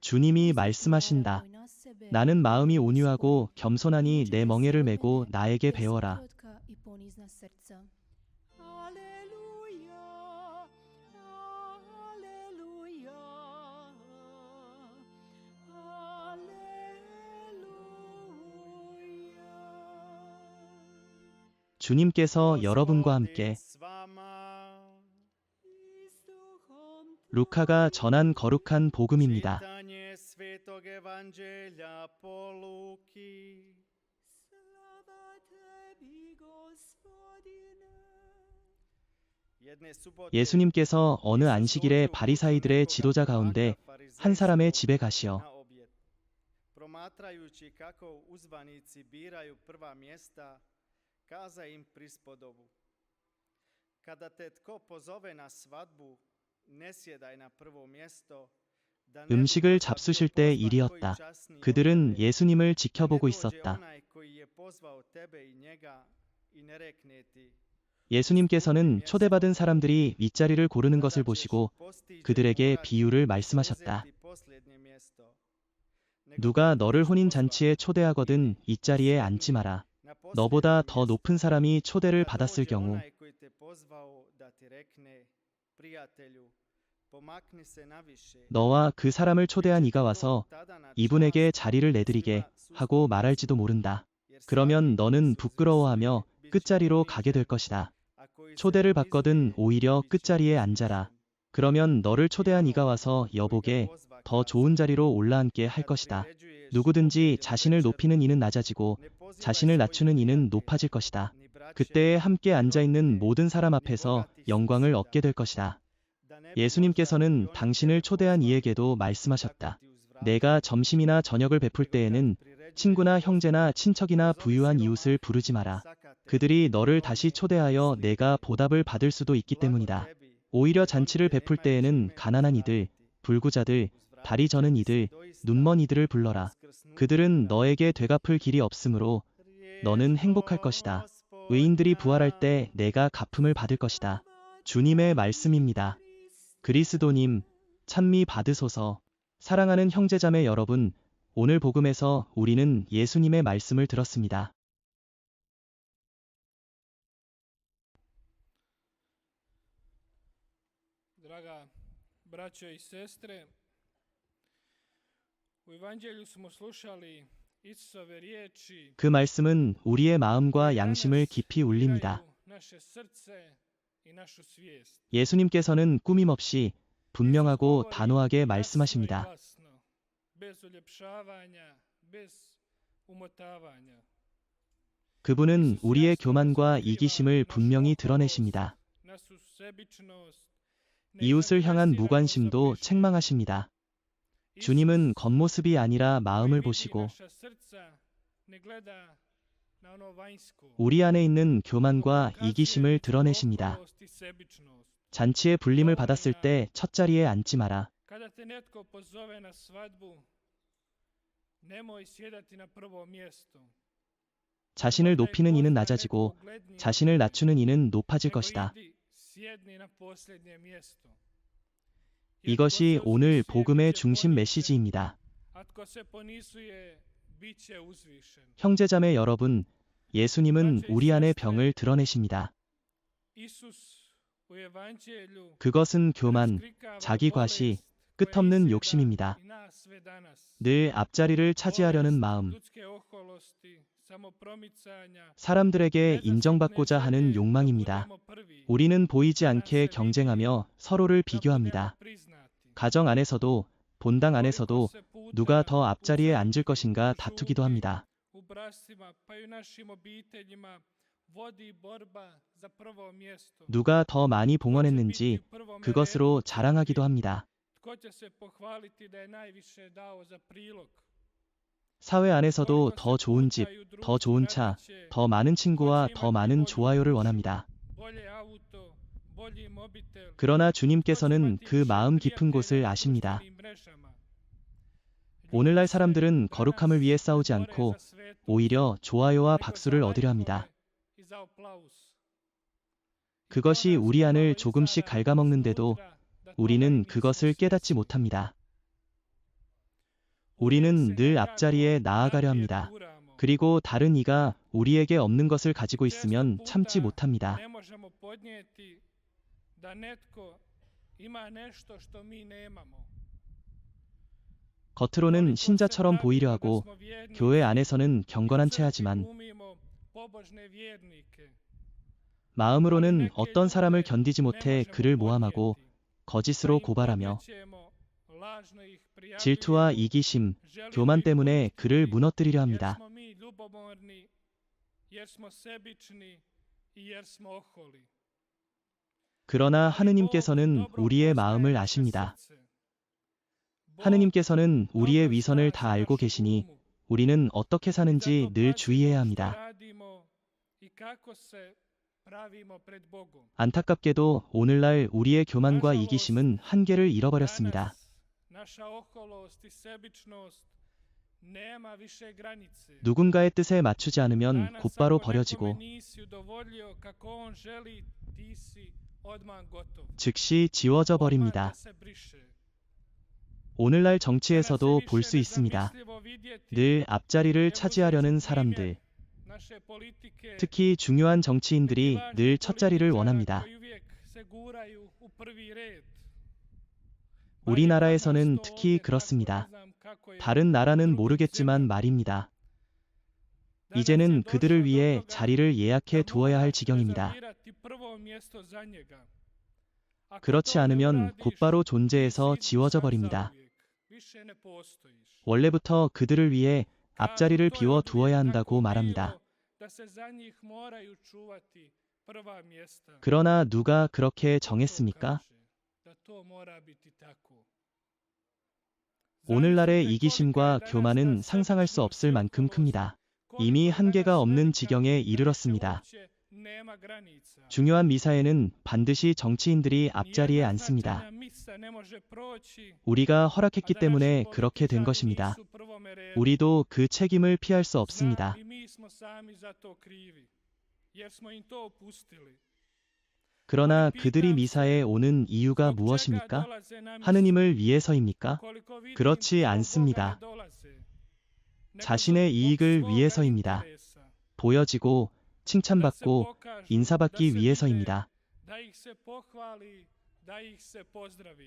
주님이 말씀하신다. 나는 마음이 온유하고 겸손하니 내 멍에를 메고 나에게 배워라. 주님께서 여러분과 함께 루카가 전한 거룩한 복음입니다. 예수님께서 어느 안식일에 바리사이들의 지도자 가운데 한 사람의 집에 가시어 음식을 잡수실 때 일이었다. 그들은 예수님을 지켜보고 있었다. 예수님께서는 초대받은 사람들이 윗자리를 고르는 것을 보시고 그들에게 비유를 말씀하셨다. 누가 너를 혼인잔치에 초대하거든 이 자리에 앉지 마라. 너보다 더 높은 사람이 초대를 받았을 경우 너와 그 사람을 초대한 이가 와서 이분에게 자리를 내드리게 하고 말할지도 모른다. 그러면 너는 부끄러워하며 끝자리로 가게 될 것이다. 초대를 받거든 오히려 끝자리에 앉아라. 그러면 너를 초대한 이가 와서 여보게 더 좋은 자리로 올라앉게 할 것이다. 누구든지 자신을 높이는 이는 낮아지고 자신을 낮추는 이는 높아질 것이다. 그때에 함께 앉아있는 모든 사람 앞에서 영광을 얻게 될 것이다. 예수님께서는 당신을 초대한 이에게도 말씀하셨다. 내가 점심이나 저녁을 베풀 때에는 친구나 형제나 친척이나 부유한 이웃을 부르지 마라. 그들이 너를 다시 초대하여 내가 보답을 받을 수도 있기 때문이다. 오히려 잔치를 베풀 때에는 가난한 이들, 불구자들, 다리 저는 이들, 눈먼 이들을 불러라. 그들은 너에게 되갚을 길이 없으므로 너는 행복할 것이다. 의인들이 부활할 때 내가 갚음을 받을 것이다. 주님의 말씀입니다. 그리스도님, 찬미 받으소서. 사랑하는 형제자매 여러분, 오늘 복음에서 우리는 예수님의 말씀을 들었습니다. Draga braćo i sestre, u Evanđelju smo slušali Isusove riječi 그 말씀은 우리의 마음과 양심을 깊이 울립니다. naše srce i našu svijest. 예수님께서는 꾸밈없이 분명하고 단호하게 말씀하십니다. Glasno, bez uljepšavanja, bez umotavanja. 그분은 우리의 교만과 이기심을 분명히 드러내십니다. Našu sebičnost, 이웃을 향한 무관심도 책망하십니다. 주님은 겉모습이 아니라 마음을 보시고 우리 안에 있는 교만과 이기심을 드러내십니다. 잔치에 불림을 받았을 때 첫 자리에 앉지 마라. 자신을 높이는 이는 낮아지고 자신을 낮추는 이는 높아질 것이다. 이것이 오늘 복음의 중심 메시지입니다. 형제자매 여러분, 예수님은 우리 안의 병을 드러내십니다. 그것은 교만, 자기과시, 끝없는 욕심입니다. 늘 앞자리를 차지하려는 마음, 사람들에게 인정받고자 하는 욕망입니다. 우리는 보이지 않게 경쟁하며 서로를 비교합니다. 가정 안에서도 본당 안에서도 누가 더 앞자리에 앉을 것인가 다투기도 합니다. 누가 더 많이 봉헌했는지 그것으로 자랑하기도 합니다. 사회 안에서도 더 좋은 집, 더 좋은 차, 더 많은 친구와 더 많은 좋아요를 원합니다. 그러나 주님께서는 그 마음 깊은 곳을 아십니다. 오늘날 사람들은 거룩함을 위해 싸우지 않고 오히려 좋아요와 박수를 얻으려 합니다. 그것이 우리 안을 조금씩 갉아먹는데도 우리는 그것을 깨닫지 못합니다. 우리는 늘 앞자리에 나아가려 합니다. 그리고 다른 이가 우리에게 없는 것을 가지고 있으면 참지 못합니다. Ne možemo podnijeti da netko ima nešto što mi nemamo. 겉으로는 신자처럼 보이려 하고 교회 안에서는 경건한 체하지만 마음으로는 어떤 사람을 견디지 못해 그를 모함하고 거짓으로 고발하며 질투와 이기심, 교만 때문에 그를 무너뜨리려 합니다. 그러나 하느님께서는 우리의 마음을 아십니다. 하느님께서는 우리의 위선을 다 알고 계시니 우리는 어떻게 사는지 늘 주의해야 합니다. 안타깝게도 오늘날 우리의 교만과 이기심은 한계를 잃어버렸습니다. 누군가의 뜻에 맞추지 않으면 곧바로 버려지고 즉시 지워져 버립니다. 오늘날 정치에서도 볼 수 있습니다. 늘 앞자리를 차지하려는 사람들, 특히 중요한 정치인들이 늘 첫자리를 원합니다. 우리나라에서는 특히 그렇습니다. 다른 나라는 모르겠지만 말입니다. 이제는 그들을 위해 자리를 예약해 두어야 할 지경입니다. 그렇지 않으면 곧바로 존재에서 지워져 버립니다. 원래부터 그들을 위해 앞자리를 비워 두어야 한다고 말합니다. 그러나 누가 그렇게 정했습니까? 오늘날의 이기심과 교만은 상상할 수 없을 만큼 큽니다. 이미 한계가 없는 지경에 이르렀습니다. 중요한 미사에는 반드시 정치인들이 앞자리에 앉습니다. 우리가 허락했기 때문에 그렇게 된 것입니다. 우리도 그 책임을 피할 수 없습니다. 그러나 그들이 미사에 오는 이유가 무엇입니까? 하느님을 위해서입니까? 그렇지 않습니다. 자신의 이익을 위해서입니다. 보여지고 칭찬받고 인사받기 위해서입니다.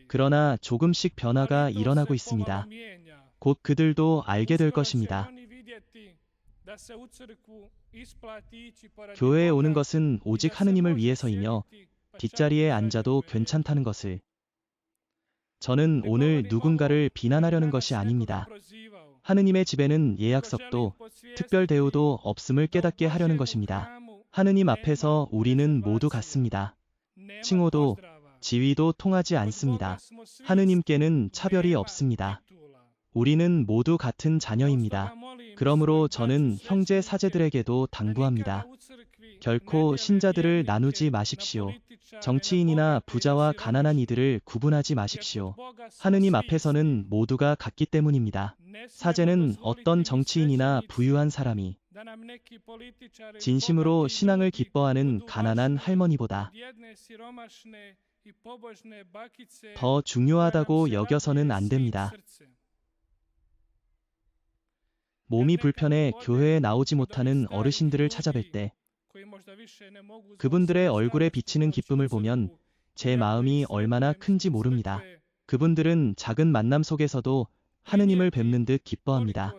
그러나 조금씩 변화가 일어나고 있습니다. 곧 그들도 알게 될 것입니다. 교회에 오는 것은 오직 하느님을 위해서이며 뒷자리에 앉아도 괜찮다는 것을. 저는 오늘 누군가를 비난하려는 것이 아닙니다. 하느님의 집에는 예약석도 특별 대우도 없음을 깨닫게 하려는 것입니다. 하느님 앞에서 우리는 모두 같습니다. 칭호도 지위도 통하지 않습니다. 하느님께는 차별이 없습니다. 우리는 모두 같은 자녀입니다. 그러므로 저는 형제 사제들에게도 당부합니다. 결코 신자들을 나누지 마십시오. 정치인이나 부자와 가난한 이들을 구분하지 마십시오. 하느님 앞에서는 모두가 같기 때문입니다. 사제는 어떤 정치인이나 부유한 사람이 진심으로 신앙을 기뻐하는 가난한 할머니보다 더 중요하다고 여겨서는 안 됩니다. 몸이 불편해 교회에 나오지 못하는 어르신들을 찾아뵐 때 그분들의 얼굴에 비치는 기쁨을 보면 제 마음이 얼마나 큰지 모릅니다. 그분들은 작은 만남 속에서도 하느님을 뵙는 듯 기뻐합니다.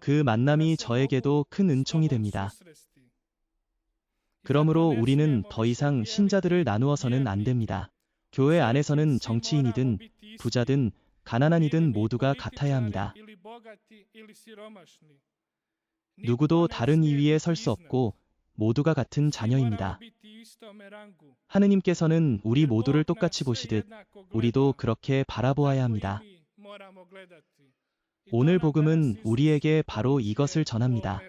그 만남이 저에게도 큰 은총이 됩니다. 그러므로 우리는 더 이상 신자들을 나누어서는 안 됩니다. 교회 안에서는 정치인이든 부자든 가난한 이든 모두가 같아야 합니다. 누구도 다른 이 위에 설 수 없고 모두가 같은 자녀입니다. 하느님께서는 우리 모두를 똑같이 보시듯 우리도 그렇게 바라보아야 합니다. 오늘 복음은 우리에게 바로 이것을 전합니다.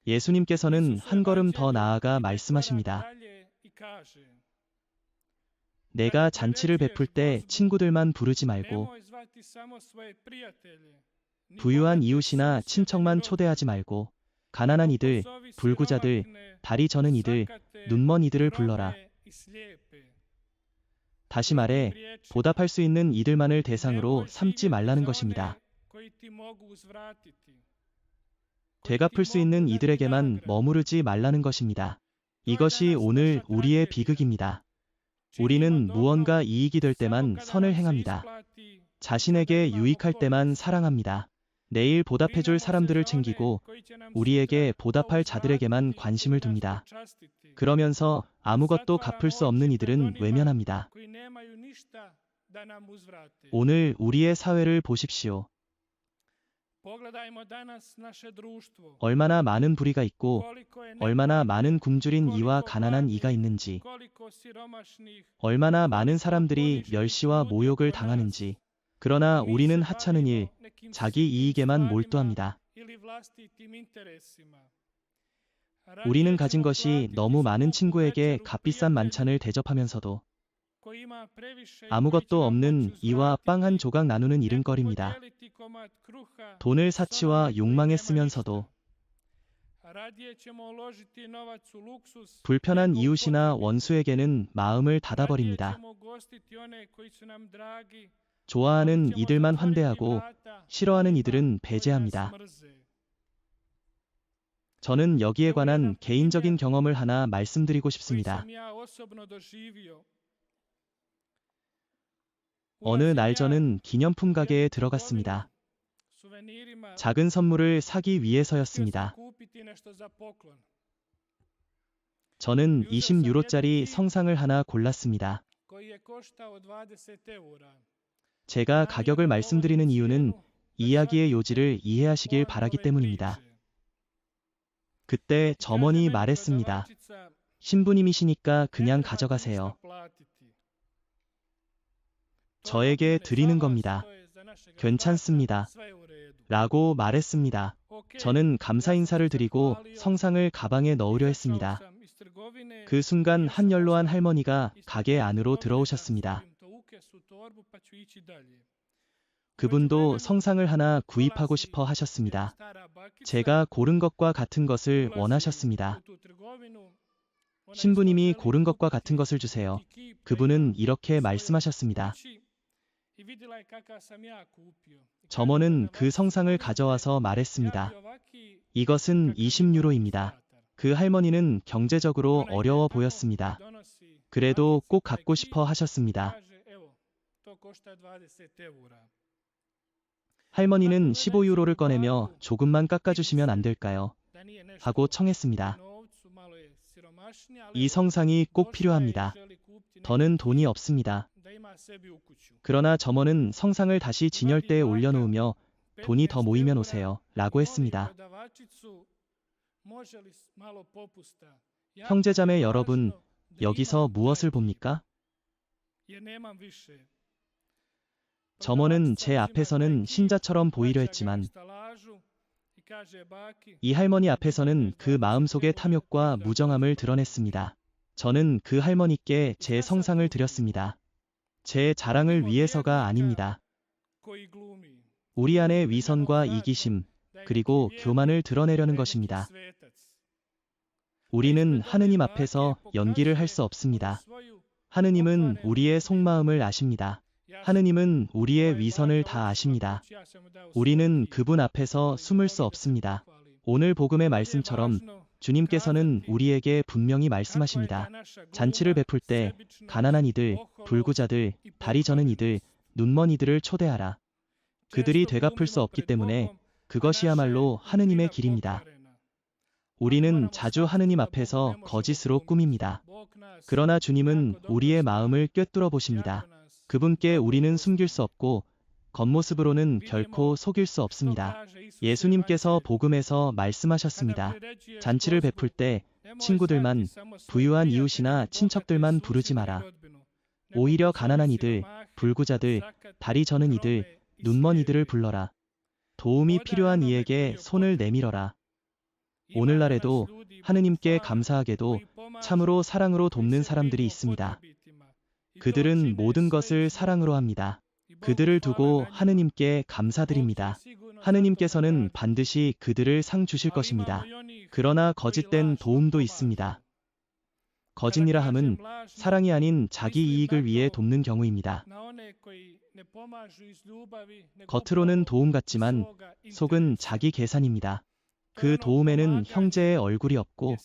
예수님께서는 한 걸음 더 나아가 말씀하십니다. 내가 잔치를 베풀 때 친구들만 부르지 말고 부유한 이웃이나 친척만 초대하지 말고 가난한 이들, 불구자들, 다리 저는 이들, 눈먼 이들을 불러라. 다시 말해, 보답할 수 있는 이들만을 대상으로 삼지 말라는 것입니다. 되갚을 수 있는 이들에게만 머무르지 말라는 것입니다. 이것이 오늘 우리의 비극입니다. 우리는 무언가 이익이 될 때만 선을 행합니다. 자신에게 유익할 때만 사랑합니다. 내일 보답해줄 사람들을 챙기고 우리에게 보답할 자들에게만 관심을 둡니다. 그러면서 아무것도 갚을 수 없는 이들은 외면합니다. 오늘 우리의 사회를 보십시오. 얼마나 많은 불의가 있고 얼마나 많은 굶주린 이와 가난한 이가 있는지, 얼마나 많은 사람들이 멸시와 모욕을 당하는지. 그러나 우리는 하찮은 일, 자기 이익에만 몰두합니다. 우리는 가진 것이 너무 많은 친구에게 값비싼 만찬을 대접하면서도 아무것도 없는 이와 빵 한 조각 나누는 이른거립니다. 돈을 사치와 욕망에 쓰면서도 불편한 이웃이나 원수에게는 마음을 닫아버립니다. 좋아하는 이들만 환대하고 싫어하는 이들은 배제합니다. 저는 여기에 관한 개인적인 경험을 하나 말씀드리고 싶습니다. 어느 날 저는 기념품 가게에 들어갔습니다. 작은 선물을 사기 위해서였습니다. 저는 20유로짜리 성상을 하나 골랐습니다. 제가 가격을 말씀드리는 이유는 이야기의 요지를 이해하시길 바라기 때문입니다. 그때 점원이 말했습니다. 신부님이시니까 그냥 가져가세요. 저에게 드리는 겁니다. 괜찮습니다. 라고 말했습니다. 저는 감사 인사를 드리고 성상을 가방에 넣으려 했습니다. 그 순간 한 연로한 할머니가 가게 안으로 들어오셨습니다. 그분도 성상을 하나 구입하고 싶어 하셨습니다. 제가 고른 것과 같은 것을 원하셨습니다. 신부님이 고른 것과 같은 것을 주세요. 그분은 이렇게 말씀하셨습니다. 점원은 그 성상을 가져와서 말했습니다. 이것은 20유로입니다. 그 할머니는 경제적으로 어려워 보였습니다. 그래도 꼭 갖고 싶어 하셨습니다. 할머니는 15유로를 꺼내며 조금만 깎아주시면 안 될까요? 하고 청했습니다. 이 성상이 꼭 필요합니다. 더는 돈이 없습니다. 그러나 점원은 성상을 다시 진열대에 올려놓으며 돈이 더 모이면 오세요. 라고 했습니다. 형제자매 여러분, 여기서 무엇을 봅니까? 점원은 제 앞에서는 신자처럼 보이려 했지만 이 할머니 앞에서는 그 마음속의 탐욕과 무정함을 드러냈습니다. 저는 그 할머니께 제 성상을 드렸습니다. 제 자랑을 위해서가 아닙니다. 우리 안의 위선과 이기심, 그리고 교만을 드러내려는 것입니다. 우리는 하느님 앞에서 연기를 할 수 없습니다. 하느님은 우리의 속마음을 아십니다. 하느님은 우리의 위선을 다 아십니다. 우리는 그분 앞에서 숨을 수 없습니다. 오늘 복음의 말씀처럼 주님께서는 우리에게 분명히 말씀하십니다. 잔치를 베풀 때 가난한 이들, 불구자들, 다리 저는 이들, 눈먼 이들을 초대하라. 그들이 되갚을 수 없기 때문에 그것이야말로 하느님의 길입니다. 우리는 자주 하느님 앞에서 거짓으로 꾸밉니다. 그러나 주님은 우리의 마음을 꿰뚫어 보십니다. 그분께 우리는 숨길 수 없고 겉모습으로는 결코 속일 수 없습니다. 예수님께서 복음에서 말씀하셨습니다. 잔치를 베풀 때 친구들만, 부유한 이웃이나 친척들만 부르지 마라. 오히려 가난한 이들, 불구자들, 다리 저는 이들, 눈먼 이들을 불러라. 도움이 필요한 이에게 손을 내밀어라. 오늘날에도 하느님께 감사하게도 참으로 사랑으로 돕는 사람들이 있습니다. 그들은 모든 것을 사랑으로 합니다. 그들을 두고 하느님께 감사드립니다. 하느님께서는 반드시 그들을 상 주실 것입니다. 그러나 거짓된 도움도 있습니다. 거짓이라 함은 사랑이 아닌 자기 이익을 위해 돕는 경우입니다. 겉으로는 도움 같지만 속은 자기 계산입니다. 그 도움에는 형제의 얼굴이 없고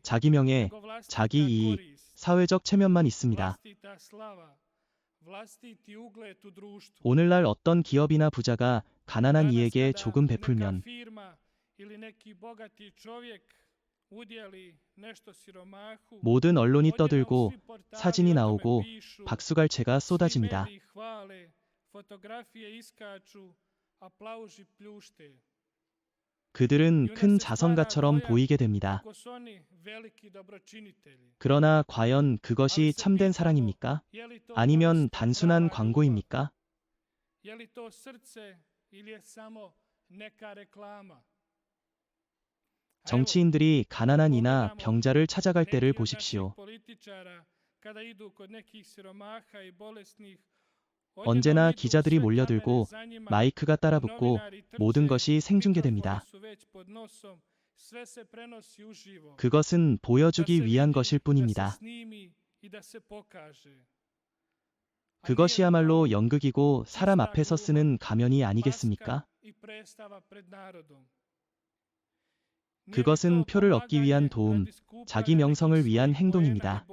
자기 명예, 자기 이익, 사회적 체면만 있습니다. 오늘날 어떤 기업이나 부자가 가난한 이에게 조금 베풀면 모든 언론이 떠들고 사진이 나오고 박수갈채가 쏟아집니다. 그들은 큰 자선가처럼 보이게 됩니다. 그러나 과연 그것이 참된 사랑입니까? 아니면 단순한 광고입니까? 정치인들이 가난한 이나 병자를 찾아갈 때를 보십시오. 언제나 기자들이 몰려들고 마이크가 따라붙고 모든 것이 생중계됩니다. 그것은 보여주기 위한 것일 뿐입니다. 그것이야말로 연극이고 사람 앞에서 쓰는 가면이 아니겠습니까? 그것은 표를 얻기 위한 도움, 자기 명성을 위한 행동입니다.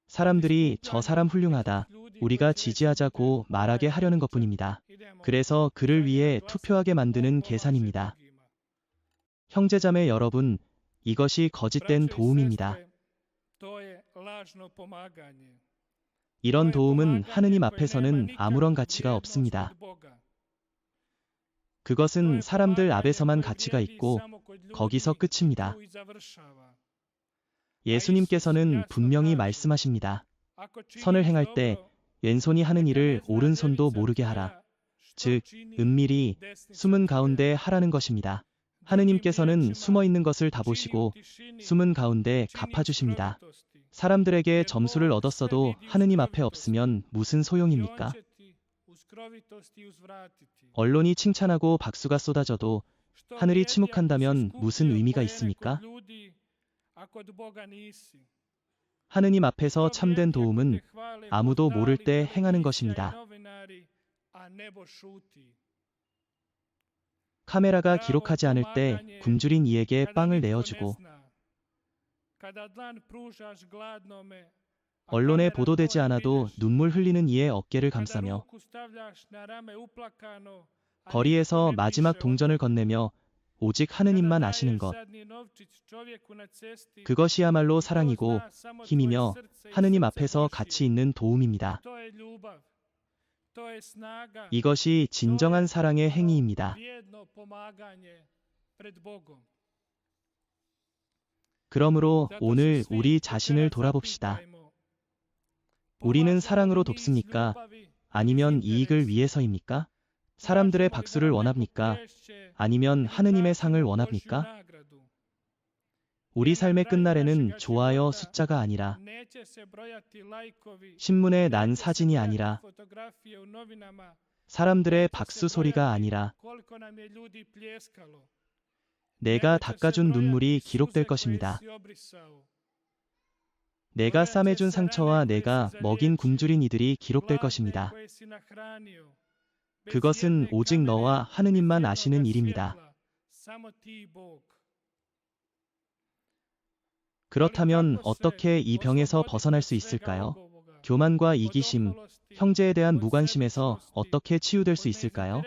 사람들이 저 사람 훌륭하다, 우리가 지지하자고 말하게 하려는 것뿐입니다. 그래서 그를 위해 투표하게 만드는 계산입니다. 형제자매 여러분, 이것이 거짓된 도움입니다. 이런 도움은 하느님 앞에서는 아무런 가치가 없습니다. 그것은 사람들 앞에서만 가치가 있고 거기서 끝입니다. 예수님께서는 분명히 말씀하십니다. 선을 행할 때 왼손이 하는 일을 오른손도 모르게 하라. 즉, 은밀히 숨은 가운데 하라는 것입니다. 하느님께서는 숨어 있는 것을 다 보시고 숨은 가운데 갚아주십니다. 사람들에게 점수를 얻었어도 하느님 앞에 없으면 무슨 소용입니까? 언론이 칭찬하고 박수가 쏟아져도 하늘이 침묵한다면 무슨 의미가 있습니까? 하느님 앞에서 참된 도움은 아무도 모를 때 행하는 것입니다. 카메라가 기록하지 않을 때 굶주린 이에게 빵을 내어주고 언론에 보도되지 않아도 눈물 흘리는 이의 어깨를 감싸며 거리에서 마지막 동전을 건네며 오직 하느님만 아시는 것. 그것이야말로 사랑이고 힘이며 하느님 앞에서 가치 있는 도움입니다. 이것이 진정한 사랑의 행위입니다. 그러므로 오늘 우리 자신을 돌아봅시다. 우리는 사랑으로 돕습니까? 아니면 이익을 위해서입니까? 사람들의 박수를 원합니까? 아니면 하느님의 상을 원합니까? 우리 삶의 끝날에는 좋아요 숫자가 아니라 신문에 난 사진이 아니라 사람들의 박수 소리가 아니라 내가 닦아준 눈물이 기록될 것입니다. 내가 싸매준 상처와 내가 먹인 굶주린 이들이 기록될 것입니다. 그것은 오직 너와 하느님만 아시는 일입니다. 그렇다면 어떻게 이 병에서 벗어날 수 있을까요? 교만과 이기심, 형제에 대한 무관심에서 어떻게 치유될 수 있을까요?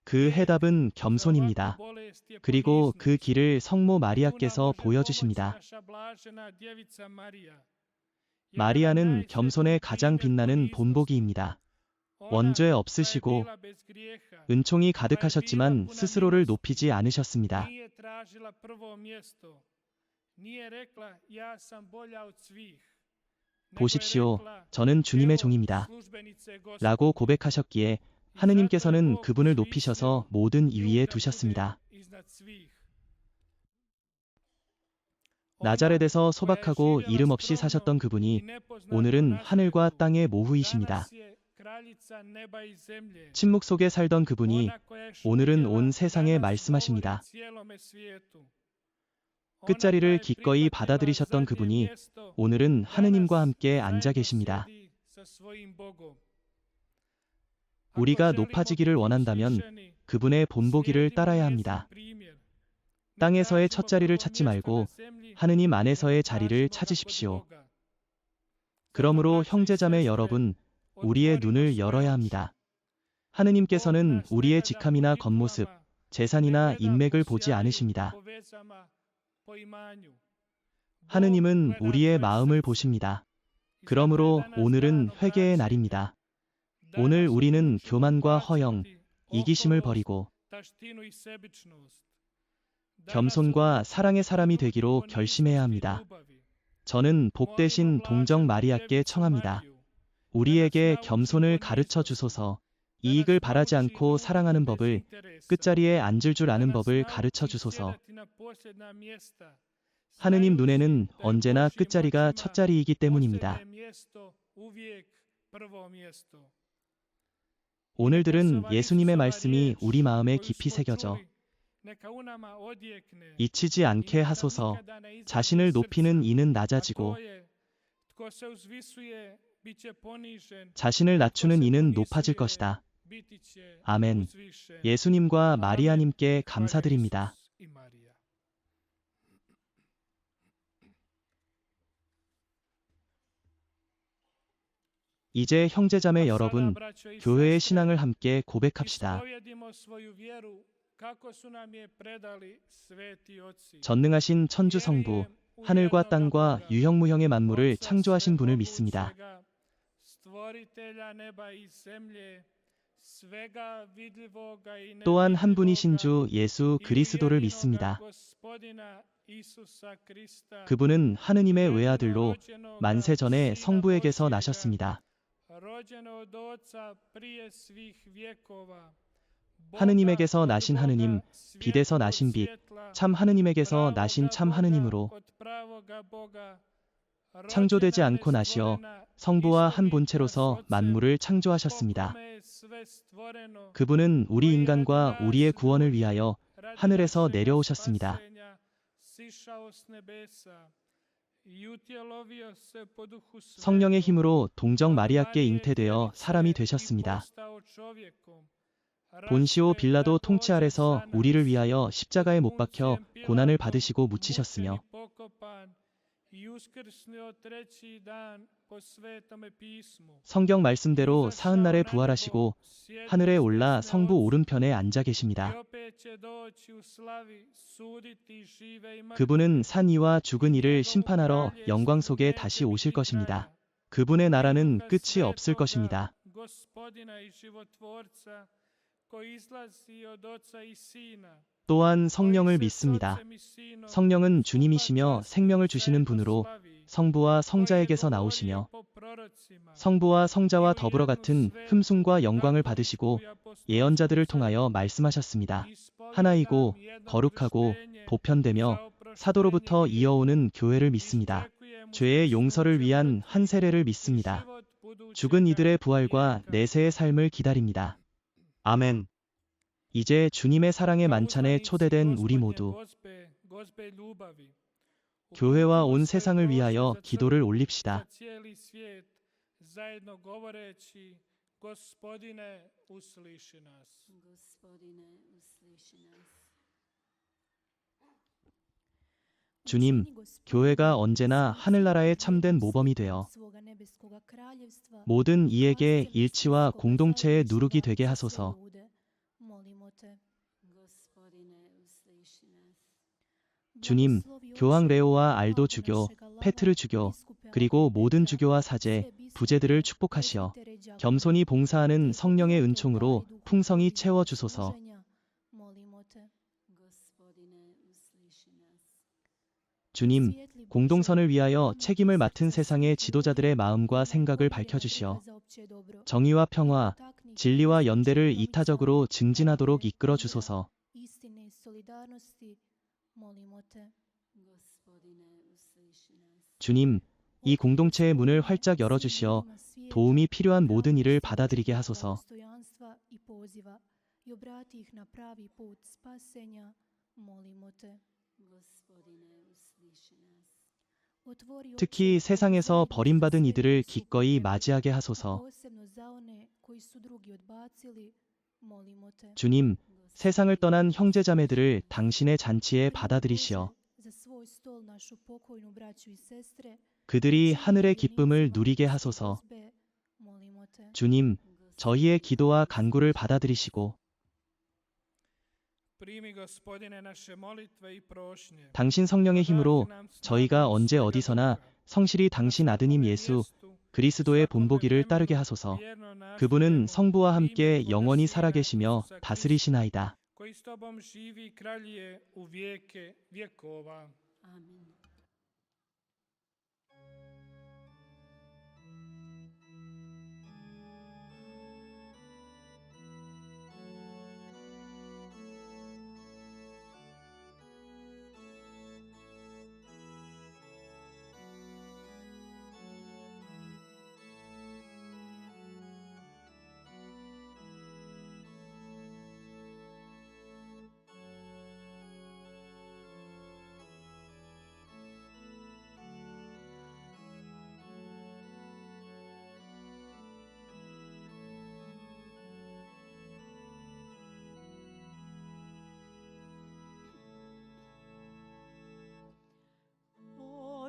그 해답은 겸손입니다. 그리고 그 길을 성모 마리아께서 보여주십니다. 마리아는 겸손의 가장 빛나는 본보기입니다. 원죄 없으시고 은총이 가득하셨지만 스스로를 높이지 않으셨습니다. 보십시오, 저는 주님의 종입니다. 라고 고백하셨기에 하느님께서는 그분을 높이셔서 모든 위에 두셨습니다. 나자렛에서 소박하고 이름 없이 사셨던 그분이 오늘은 하늘과 땅의 모후이십니다. kraljica neba i zemlje, 침묵 속에 살던 그분이 ona koja je 오늘은 온 šutjela, 세상에 danas 말씀하십니다. govori cijelome svijetu. Ona 끝자리를 koja je 기꺼이 prihvatila 받아들이셨던 zadnje 그분이 mjesto, 오늘은 하느님과 danas 함께 앉아 zajedno 계십니다. sjedi sa svojim Bogom. 우리가 Ako želimo 높아지기를 biti 원한다면 uzvišeni, 그분의 본보기를 slijedimo 따라야 njezin 합니다. primjer. Ne 땅에서의 tražimo 첫 자리를 prvo 찾지 mjesto 말고 na zemlji, 하느님 nego 안에서의 자리를 tražimo ga kod 찾으십시오. Boga. 그러므로 Zato, braćo i 형제자매 sestre, 여러분, 우리의 otvorimo 눈을 svoje 열어야 oči. 합니다. Bog 하느님께서는 nas 우리의 ne gleda 직함이나 po 겉모습, titulama, ne 재산이나 gleda 인맥을 po 보지 sjaju, 않으십니다. po vezama, po imanju. Bog 하느님은 gleda 우리의 tvoje 마음을 srce. 보십니다. I zato je 그러므로 danas 오늘은 dan 회개의 obraćanja. 날입니다. 오늘 Danas 우리는 odlučimo 교만과 허영, odbaciti 이기심을 oholost, 버리고 taštinu i sebičnost. Danas 겸손과 odlučimo 사랑의 사람이 biti ljudi 되기로 poniznosti 결심해야 i 합니다. ljubavi. 저는 Molimo 복되신 동정 blaženu 마리아께 djevicu 청합니다. Mariju, 우리에게 da nas nauči 겸손을 가르쳐 poniznosti, 주소서. da 이익을 nas 바라지 nauči 않고 ljubiti 사랑하는 bez 법을, interesa, 끝자리에 앉을 줄 da 아는 nas 법을 가르쳐 nauči 주소서. sjedati na posljednja mjesta, 하느님 znajući 눈에는 da je u 언제나 Božjim 끝자리가 očima 첫자리이기 때문입니다. posljednje mjesto uvijek prvo mjesto. 오늘 Neka 들은 ova 예수님의 Isusova 말씀이 riječ 우리 마음에 koju 깊이 smo 새겨져 čuli, neka u nama odjekne 잊히지 i 않게 neka 하소서. nikada ne izađe iz 자신을 높이는 srca, 이는 a 낮아지고 to je tko se uzvisuje bit će ponižen, 자신을 tko 낮추는 se 이는 높아질 ponizuje 것이다. biti će 아멘. uzvišen. 예수님과 Amen. 마리아님께 Hvala 감사드립니다. Isus i Marija. 이제 형제자매 A 여러분, sada, braćo i 교회의 sestre, 신앙을 함께 고백합시다. ispovjedimo svoju vjeru kako su nam je predali sveti oci. 전능하신 천주 성부, Vjerujem u 하늘과 jednoga 땅과 Boga, 유형무형의 만물을 Otca 창조하신 분을 믿습니다. svemogućega, stvoritelja neba i zemlje, svega vidljivoga i 또한 한 분이신 nevidljivoga, 주 예수 i u 그리스도를 jedinoga 믿습니다. Gospodina Isusa Krista, 그분은 하느님의 외아들로 jedinorođenoga 만세 전에 Sina 성부에게서 Božjega, 나셨습니다. rođeno od Oca prije svih vjekova, 하느님에게서 나신 하느님, 빛에서 나신 빛, 참 하느님에게서 나신 참 하느님으로 창조되지 않고 나시어 성부와 한 본체로서 만물을 창조하셨습니다. 그분은 우리 인간과 우리의 구원을 위하여 하늘에서 내려오셨습니다. 성령의 힘으로 동정 마리아께 잉태되어 사람이 되셨습니다. 본시오 빌라도 통치 아래서 우리를 위하여 십자가에 못 박혀 고난을 받으시고 묻히셨으며 성경 말씀대로 사흔날에 부활하시고 하늘에 올라 성부 오른편에 앉아 계십니다. 그분은 산 이와 죽은 이를 심판하러 영광 속에 다시 오실 것입니다. 그분의 나라는 끝이 없을 것입니다. 또한 성령을 믿습니다. 성령은 주님이시며 생명을 주시는 분으로 성부와 성자에게서 나오시며 성부와 성자와 더불어 같은 흠숭과 영광을 받으시고 예언자들을 통하여 말씀하셨습니다. 하나이고 거룩하고 보편되며 사도로부터 이어오는 교회를 믿습니다. 죄의 용서를 위한 한 세례를 믿습니다. 죽은 이들의 부활과 내세의 삶을 기다립니다. 아멘. 이제 주님의 사랑의 만찬에 초대된 우리 모두 교회와 온 세상을 위하여 기도를 올립시다. 주님, 교회가 언제나 하늘나라의 참된 모범이 되어 모든 이에게 일치와 공동체의 누룩이 되게 하소서. 주님, 교황 레오와 알도 주교, 페트르 주교, 그리고 모든 주교와 사제, 부제들을 축복하시어 겸손히 봉사하는 성령의 은총으로 풍성히 채워주소서. 주님, 공동선을 위하여 책임을 맡은 세상의 지도자들의 마음과 생각을 밝혀주시어 정의와 평화, 진리와 연대를 이타적으로 증진하도록 이끌어 주소서. 주님, 이 공동체의 문을 활짝 열어주시어 도움이 필요한 모든 이를 받아들이게 하소서. 특히 세상에서 버림받은 이들을 기꺼이 맞이하게 하소서. 주님, 세상을 떠난 형제자매들을 당신의 잔치에 받아들이시어 그들이 하늘의 기쁨을 누리게 하소서. 주님, 저희의 기도와 간구를 받아들이시고 Primi, Gospodine, naše molitve i prošnje. 당신 성령의 힘으로 저희가 언제 어디서나 성실히 당신 아드님 예수 그리스도의 본보기를 따르게 하소서. 그분은 성부와 함께 영원히 살아계시며 다스리시나이다. Koji s tobom živi i kraljuje u vijeke vjekova. Amen.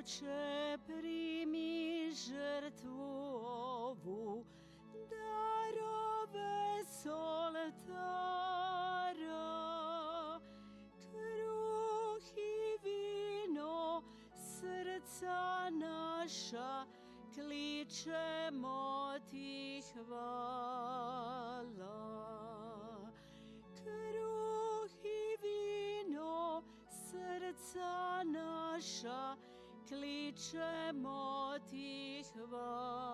Oče, primi žrtvu ovu, darove s oltara, kruh i vino, srca naša, kličemo ti hvala. Kruh i vino, srca naša, kličemo ti hvala.